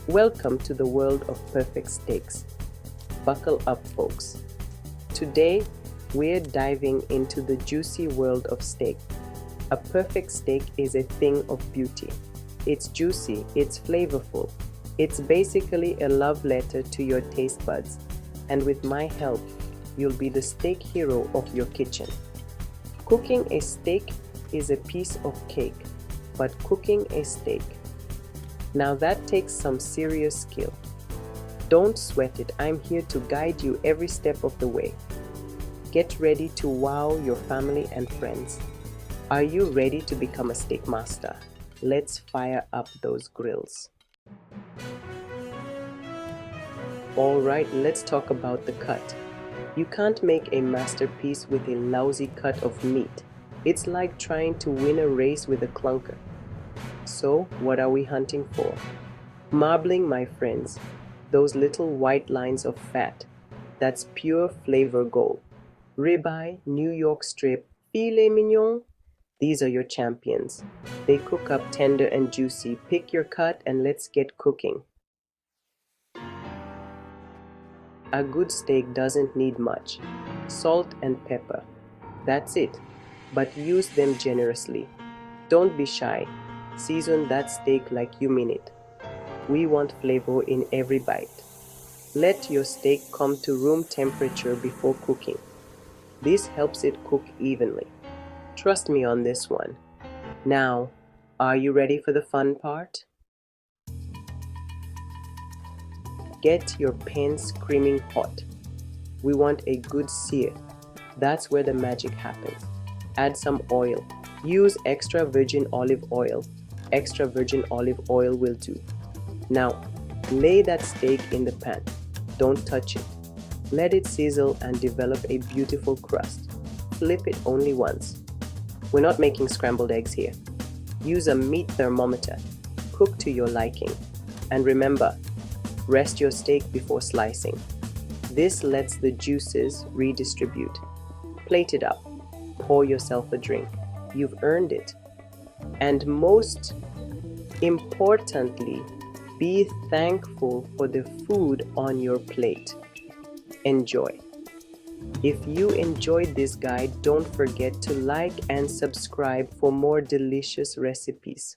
Welcome to the world of perfect steaks. Buckle up, folks. Today, we're diving into the juicy world of steak. A perfect steak is a thing of beauty. It's juicy, it's flavorful. It's basically a love letter to your taste buds. And with my help, you'll be the steak hero of your kitchen. Cooking a steak is a piece of cake, but cooking a steak, now that takes some serious skill. Don't sweat it, I'm here to guide you every step of the way. Get ready to wow your family and friends. Are you ready to become a steak master? Let's fire up those grills. Alright, let's talk about the cut. You can't make a masterpiece with a lousy cut of meat. It's like trying to win a race with a clunker. So, what are we hunting for? Marbling, my friends. Those little white lines of fat. That's pure flavor gold. Ribeye, New York strip, filet mignon. These are your champions. They cook up tender and juicy. Pick your cut and let's get cooking. A good steak doesn't need much. Salt and pepper. That's it. But use them generously. Don't be shy. Season that steak like you mean it. We want flavor in every bite. Let your steak come to room temperature before cooking. This helps it cook evenly. Trust me on this one. Now, are you ready for the fun part? Get your pan screaming hot. We want a good sear. That's where the magic happens. Add some oil. Use extra virgin olive oil. Extra virgin olive oil will do. Now, lay that steak in the pan. Don't touch it. Let it sizzle and develop a beautiful crust. Flip it only once. We're not making scrambled eggs here. Use a meat thermometer. Cook to your liking. And remember, rest your steak before slicing. This lets the juices redistribute. Plate it up. Pour yourself a drink. You've earned it. And most importantly, be thankful for the food on your plate. Enjoy. If you enjoyed this guide, don't forget to like and subscribe for more delicious recipes.